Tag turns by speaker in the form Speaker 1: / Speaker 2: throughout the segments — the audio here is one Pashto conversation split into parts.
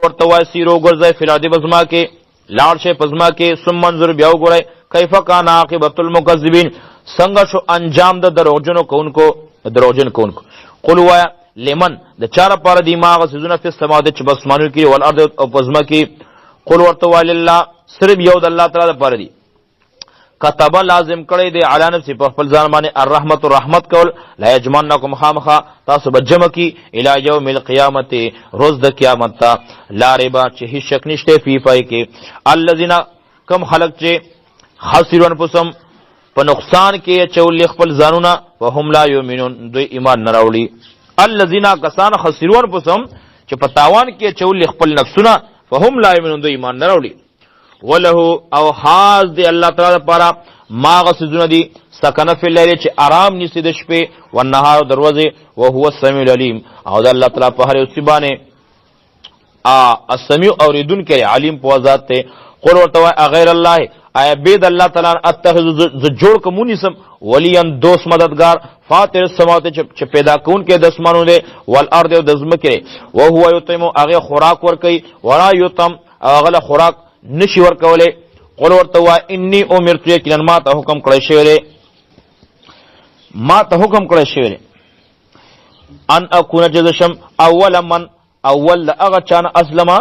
Speaker 1: ورته وای سیرو ګرځئ فی الارض بزما کې لاړ شئ پزما کې ثم انظر بیا وګورئ کیف کان عاقبۃ المکذبین څنګه شو انجام د دروغجنو کوونکو قل وایا لمن د چاره پاره دی ما غسزونه فی السماوات چې بسمانو کې ول ارض او پزما کې قل ورته وای لله صرف یو د الله تعالی لپاره دی كتب لازم کړی دی علی نفسه په خپل ځان باندې الرحمت رحمت کول لا یجمعنکم خامخا تاسو بجمع کی الی یوم القیامت روز د قیامت ته لا ریبا چې هیڅ شک نشته فی پای کې الذین کم خلق چې خسرون پسم په نقصان کې چول خپل ځانونه وهم لا یؤمنون دوی ایمان نه راوړي الذین کسان خسرون پسم چې په تاوان کې چول خپل نفسونه فهم لا یؤمنون دوی ایمان نه راوړي وله او خاص دی الله تعالی لپاره ما غسزونه دي سکنه فی الليل چې آرام نیسي د شپې او النهار دروازه او هو السمیع العلیم او د الله تعالی په هر یو سبانه السمیع اوریدون کې علیم په ذات ته قول ورته غیر الله ای بيد الله تعالی اتخذ ز جوړ کومونی سم ولین دوست مددگار فاطر السماوات چې پیدا کون کې د اسمانو دي والارض او د زمکه او هو یتم هغه خوراک ور کوي ورا یتم هغه خوراک نشي ورکولې قول ورته وا انی امرت یقینا ما ته حکم کړی شوی ان اكون جزشم اول من اول هغه چان اسلمه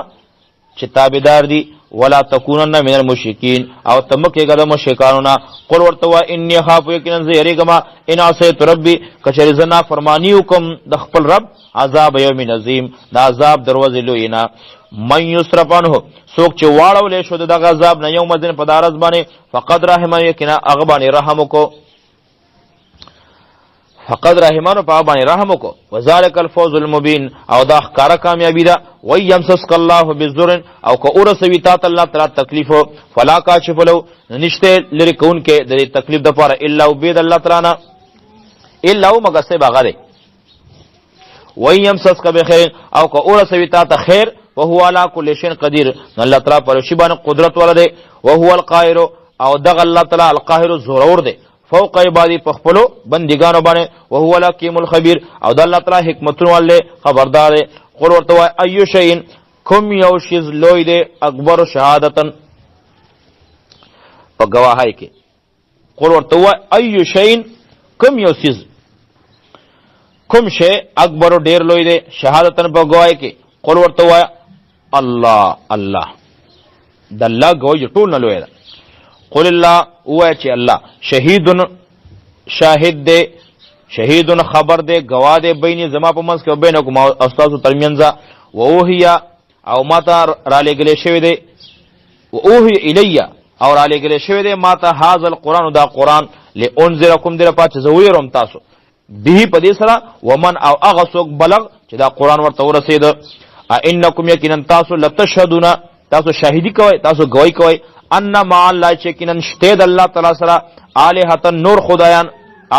Speaker 1: چې تابعدار دي ولا تكونن من المشرکین او تمکه غد مشرکانو قول ورته وا انی خاف یقینا زیریګما ان عصیت ربی کچری زنا فرمانی حکم د خپل رب عذاب یوم عظیم دا عذاب دروازه لوینا من یصرف عنه سوک چې واړولې شو د عذاب نه یوم دین په دارز باندې فقد رحمه یقینا هغه باندې رحم کو فقد رحمانو په باندې رحم کو وذالک الفوز المبین او دا ښکارا کامیابی ده ويمسسک الله بالذر او کو ورسوی تا الله تعالی تکلیف فلا کاشف له نشته لری کون کې د تکلیف د پاره الا وبید الله تعالی نه الا هو مگر سے بغره ويمسسک بخیر او کو ورسوی تا خیر وهو على كل شيء قدير الله تعالی پر شی باندې قدرت ولده وهو القاهر او دغ الله تعالی القاهر زورور ده فوق عبادی پخپلو بندگانو باندې وهو الحکیم الخبیر او د الله تعالی حکمتونو والے خبردار قل ورته ایو شین کوم یو شیز لوی دی اکبر شهادتن په گواهی کې قل ورته ایو شین کوم یو شیز کوم شی اکبر ډیر لوی دی شهادتن په گواهی کې قل ورته الله الله د الله گواهی ټول نه لوی ده قل الله هو چې الله شاهد دے شهید خبر دے گواه دے بین زما په منځ کې او بینکم استاد ترمنځ و اوهیا او ماته را لګلې شوی دی و اوهی الیا او را لګلې شوی دی ماته هاذا القران دا قران لانذرکم در پات زویرم تاسو به په دې سره ومن او هغه څوک بلغ چې دا قران ورته ورسید انکم یقینا تاسو لتشهدون تاسو شاهدی کوي تاسو گواہی کوي ان مع الله چکینن شته د الله تعالی سره الہه نور خدایان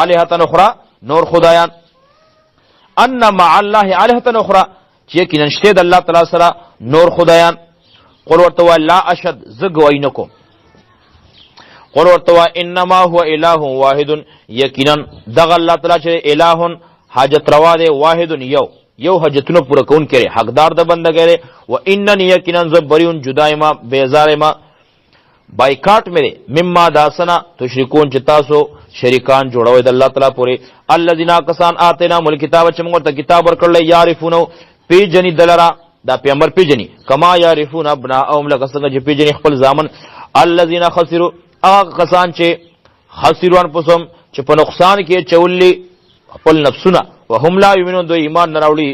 Speaker 1: الہه اخرى نور خدایان ان مع الله الہه اخرى چکینن شته د الله تعالی سره نور خدایان قل ورتوا لا اشد زغوینکو قل ورتوا انما هو اله واحد یقینا دغ الله تعالی چې الہ حاجت روا دی واحد یو حاجتونو پوره کون کړي حقدار د بندګره و اننی یقینا زبریون جدایما بیزارما بایکاټ میرے مما داسنا تشریکون چې تاسو شریکان جوړوي د الله تعالی پورې الذين کسان اتینا مل کتاب چې موږ ته کتاب ورکړل یعرفونو پیجنی دلرا دا پیغمبر پیجنی کما یعرفون ابناءهم لکه څنګه چې پیجنی خپل ځامن الذين خسروا هغه کسان چې خسرون پسوم چې په نقصان کې چولې خپل نفسونه وهم لا یمنون دو ایمان نه راوړي